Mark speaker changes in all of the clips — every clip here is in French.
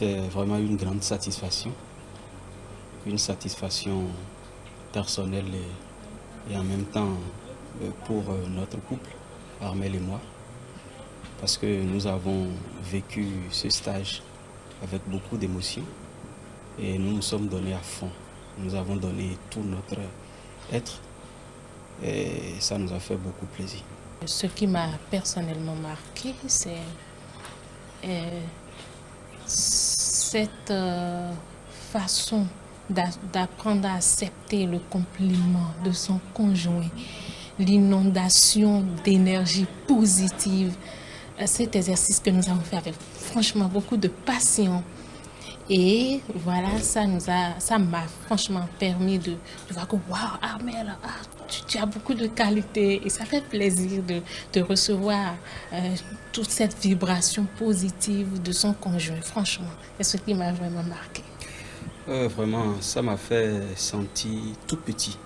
Speaker 1: c'est vraiment une grande satisfaction. Une satisfaction personnelle et en même temps pour notre couple, Armel et moi. Parce que nous avons vécu ce stage avec beaucoup d'émotions et nous nous sommes donnés à fond. Nous avons donné tout notre être et ça nous a fait beaucoup plaisir.
Speaker 2: Ce qui m'a personnellement marqué, c'est cette façon d'apprendre à accepter le compliment de son conjoint, l'inondation d'énergie positive. Cet exercice que nous avons fait avec franchement beaucoup de passion. Et voilà, ça m'a franchement permis de voir que waouh, Armel, tu as beaucoup de qualités et ça fait plaisir de recevoir toute cette vibration positive de son conjoint. Franchement, c'est ce qui m'a vraiment marqué.
Speaker 1: Vraiment, ça m'a fait sentir tout petit.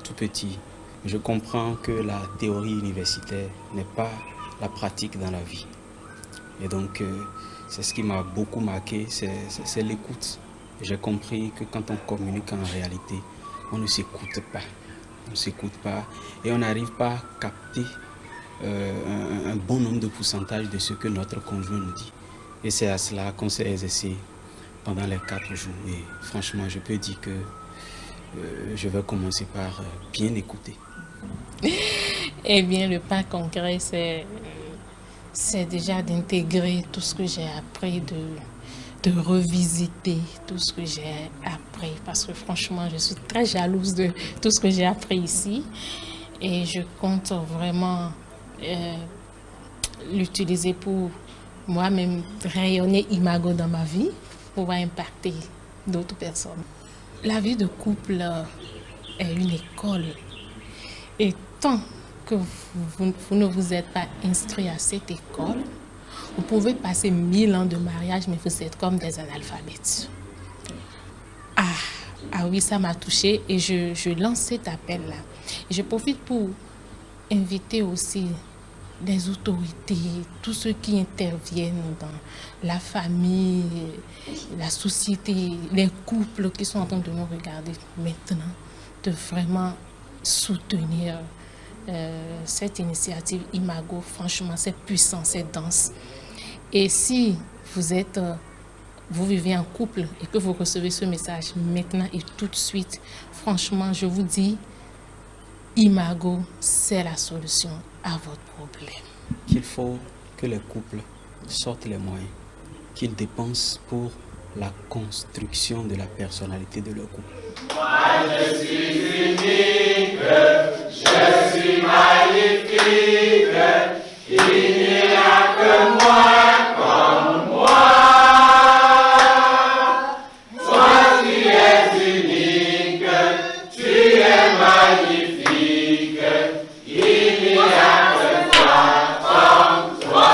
Speaker 1: Tout petit. Je comprends que la théorie universitaire n'est pas la pratique dans la vie. Et donc, c'est ce qui m'a beaucoup marqué, c'est l'écoute. J'ai compris que quand on communique en réalité, on ne s'écoute pas. On ne s'écoute pas et on n'arrive pas à capter un bon nombre de pourcentage de ce que notre conjoint nous dit. Et c'est à cela qu'on s'est exercé pendant les 4 jours. Et franchement, je peux dire que je vais commencer par bien écouter.
Speaker 2: Eh bien, le pas concret, c'est déjà d'intégrer tout ce que j'ai appris, de revisiter tout ce que j'ai appris. Parce que franchement, je suis très jalouse de tout ce que j'ai appris ici. Et je compte vraiment l'utiliser pour moi-même rayonner Imago dans ma vie, pour pouvoir impacter d'autres personnes. La vie de couple est une école. Et tant que vous ne vous êtes pas inscrit à cette école, vous pouvez passer 1000 ans de mariage, mais vous êtes comme des analphabètes. Ah oui, ça m'a touchée et je lance cet appel-là. Et je profite pour inviter aussi les autorités, tous ceux qui interviennent dans la famille, la société, les couples qui sont en train de nous regarder maintenant, de vraiment soutenir cette initiative Imago. Franchement, c'est puissant, c'est dense. Et si vous vivez en couple et que vous recevez ce message maintenant et tout de suite, franchement, je vous dis, Imago, c'est la solution à votre problème.
Speaker 1: Qu'il faut que les couples sortent les moyens qu'ils dépensent pour la construction de la personnalité de leur couple.
Speaker 3: Moi, je suis unique, je suis magnifique, il n'y a que moi comme moi. Toi, tu es unique, tu es magnifique, il n'y a que toi comme toi.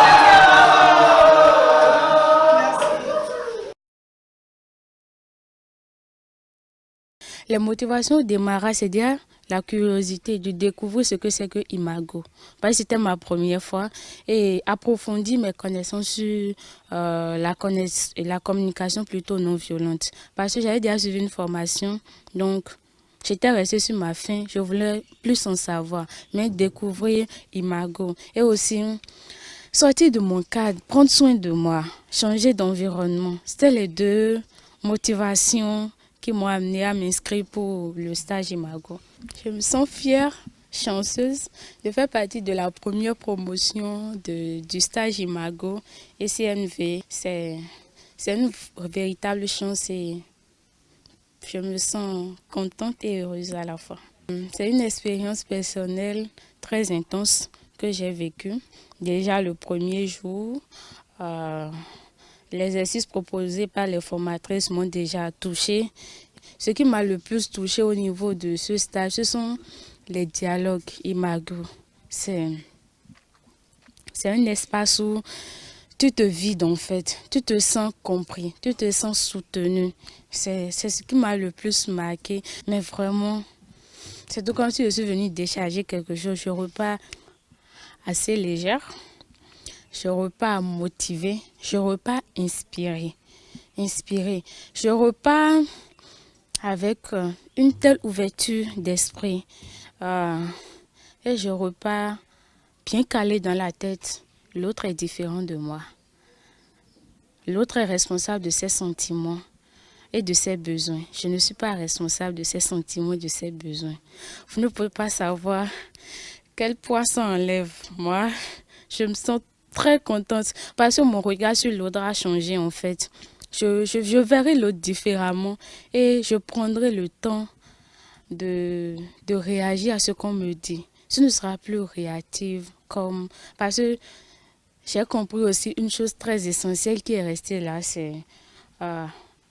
Speaker 4: Les motivations au démarrage, c'est dire la curiosité de découvrir ce que c'est que Imago. Parce que c'était ma première fois et approfondir mes connaissances sur la communication plutôt non violente. Parce que j'avais déjà suivi une formation, donc j'étais restée sur ma faim, je voulais plus en savoir, mais découvrir Imago et aussi sortir de mon cadre, prendre soin de moi, changer d'environnement. C'était les deux motivations qui m'ont amenée à m'inscrire pour le stage Imago. Je me sens fière, chanceuse de faire partie de la première promotion du stage Imago et CNV. C'est une véritable chance et je me sens contente et heureuse à la fois. C'est une expérience personnelle très intense que j'ai vécue. Déjà le premier jour, les exercices proposés par les formatrices m'ont déjà touchée. Ce qui m'a le plus touchée au niveau de ce stage, ce sont les dialogues Imago. C'est un espace où tu te vides en fait, tu te sens compris, tu te sens soutenu. C'est ce qui m'a le plus marqué. Mais vraiment, c'est tout comme si je suis venue décharger quelque chose. Je repars assez légère, je repars motivée, je repars inspirée. inspirée. Je repars avec une telle ouverture d'esprit et je repars bien calé dans la tête. L'autre est différent de moi. L'autre est responsable de ses sentiments et de ses besoins. Je ne suis pas responsable de ses sentiments et de ses besoins. Vous ne pouvez pas savoir quel poids ça enlève. Moi, je me sens très contente parce que mon regard sur l'autre a changé en fait. Je verrai l'autre différemment et je prendrai le temps de réagir à ce qu'on me dit. Ce ne sera plus réactive parce que j'ai compris aussi une chose très essentielle qui est restée là, c'est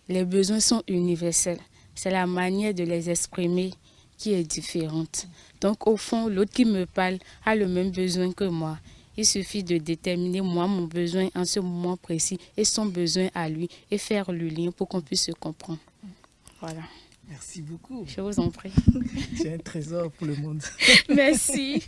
Speaker 4: les besoins sont universels. C'est la manière de les exprimer qui est différente. Donc au fond, l'autre qui me parle a le même besoin que moi. Il suffit de déterminer moi mon besoin en ce moment précis et son besoin à lui et faire le lien pour qu'on puisse se comprendre. Voilà.
Speaker 5: Merci beaucoup.
Speaker 4: Je vous en prie.
Speaker 5: C'est un trésor pour le monde.
Speaker 4: Merci.